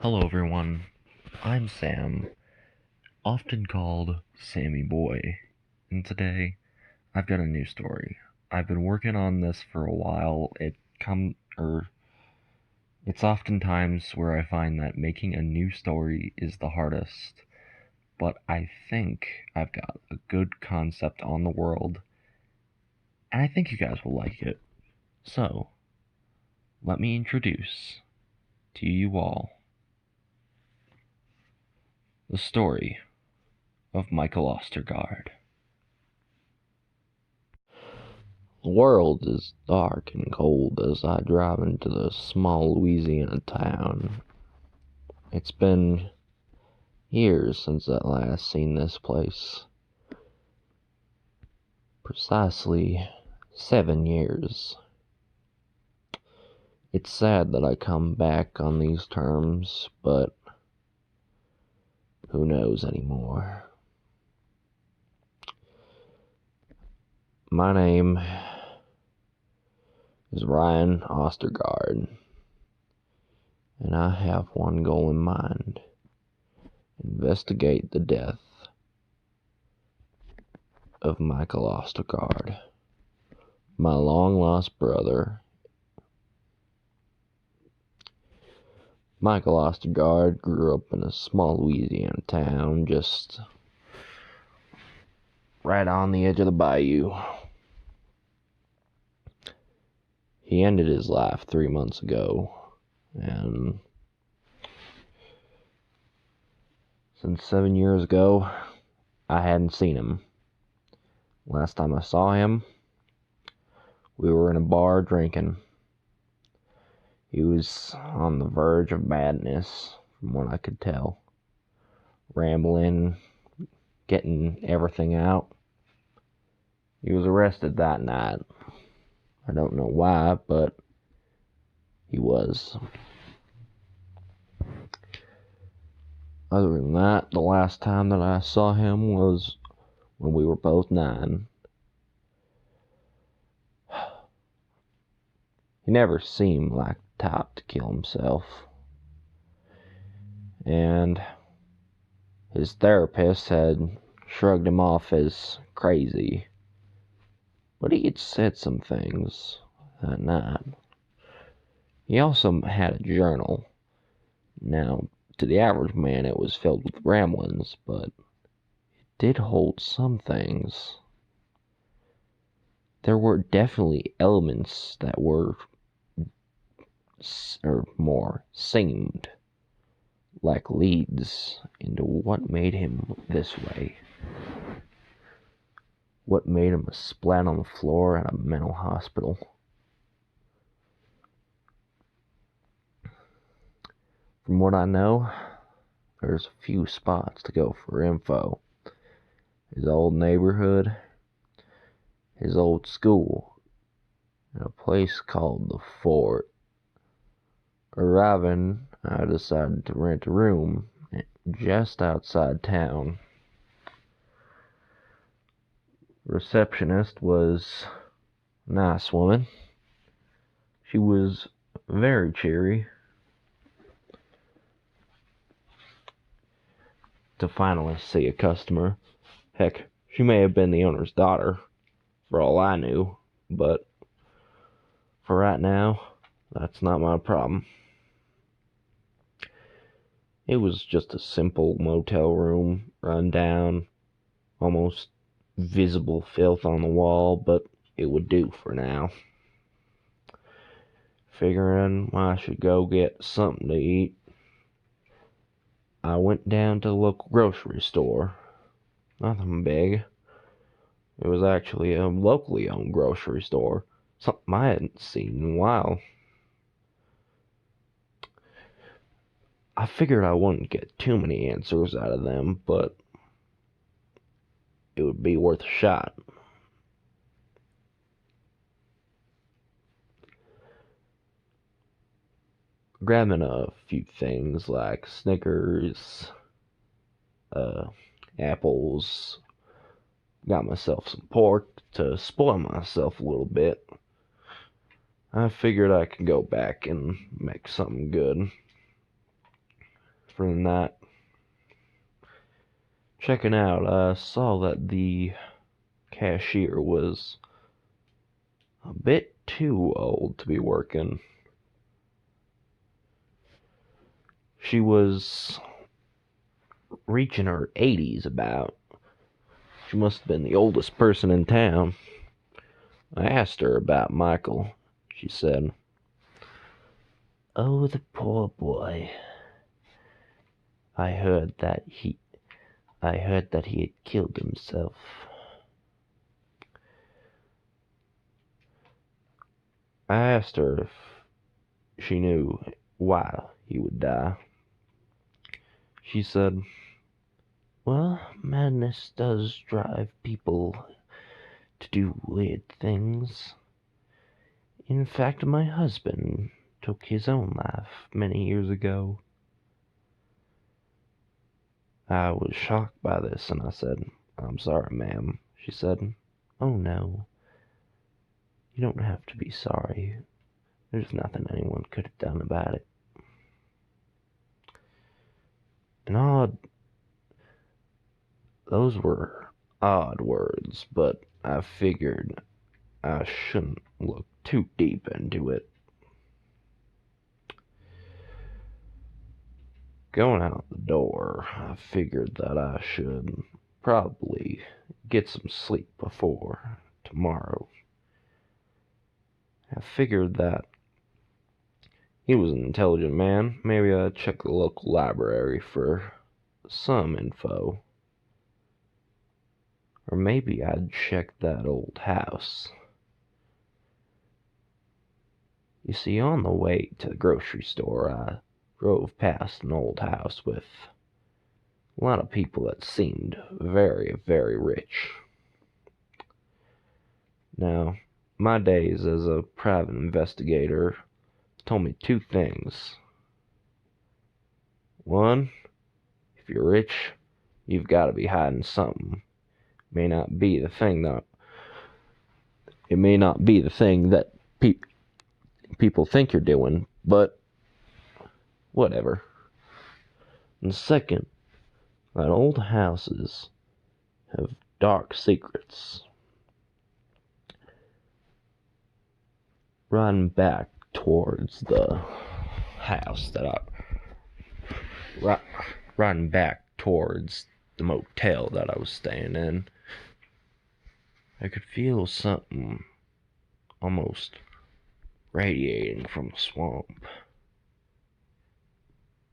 Hello everyone, I'm Sam, often called Sammy Boy, and today I've got a new story. I've been working on this for a while. It's oftentimes where I find that making a new story is the hardest, but I think I've got a good concept on the world, and I think you guys will like it. So, let me introduce to you all the story of Michael Ostergaard. The world is dark and cold as I drive into the small Louisiana town. It's been years since I last seen this place. Precisely 7 years. It's sad that I come back on these terms, but who knows anymore. My name is Ryan Ostergaard, and I have one goal in mind: investigate the death of Michael Ostergaard, my long-lost brother. Michael Ostergaard grew up in a small Louisiana town just right on the edge of the bayou. He ended his life 3 months ago, and since 7 years ago, I hadn't seen him. Last time I saw him, we were in a bar drinking. He was on the verge of madness, from what I could tell. Rambling, getting everything out. He was arrested that night. I don't know why, but he was. Other than that, the last time that I saw him was when we were both 9. He never seemed like the type to kill himself. And his therapist had shrugged him off as crazy. But he had said some things that night. He also had a journal. Now, to the average man, it was filled with ramblings, but it did hold some things. There were definitely elements that were, or more, seemed like leads into what made him this way. What made him a splat on the floor at a mental hospital. From what I know, there's a few spots to go for info. His old neighborhood, his old school, and a place called the Fort. Arriving, I decided to rent a room just outside town. Receptionist was a nice woman. She was very cheery. To finally see a customer. Heck, she may have been the owner's daughter, for all I knew, but for right now, that's not my problem. It was just a simple motel room, run down, almost visible filth on the wall, but it would do for now. Figuring I should go get something to eat, I went down to the local grocery store. Nothing big. It was actually a locally owned grocery store, something I hadn't seen in a while. I figured I wouldn't get too many answers out of them, but it would be worth a shot. Grabbing a few things like Snickers, apples, got myself some pork to spoil myself a little bit. I figured I could go back and make something good. From that, checking out, I saw that the cashier was a bit too old to be working. She was reaching her 80s about. She must have been the oldest person in town. I asked her about Michael. She said, "Oh, the poor boy. I heard that he had killed himself." I asked her if she knew why he would die. She said, "Well, madness does drive people to do weird things. In fact, my husband took his own life many years ago." I was shocked by this, and I said, "I'm sorry, ma'am." She said, "Oh, no. You don't have to be sorry. There's nothing anyone could have done about it." And those were odd words, but I figured I shouldn't look too deep into it. Going out the door, I figured that I should probably get some sleep before tomorrow. I figured that he was an intelligent man. Maybe I'd check the local library for some info. Or maybe I'd check that old house. You see, on the way to the grocery store, I drove past an old house with a lot of people that seemed very, very rich. Now, my days as a private investigator told me two things. One, if you're rich, you've got to be hiding something. It may not be the thing that people think you're doing, but whatever. And second, that old houses have dark secrets. Riding back towards the house that riding back towards the motel that I was staying in, I could feel something almost radiating from the swamp.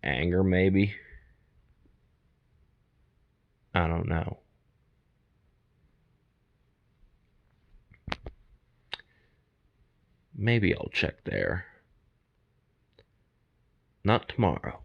Anger, maybe? I don't know. Maybe I'll check there. Not tomorrow.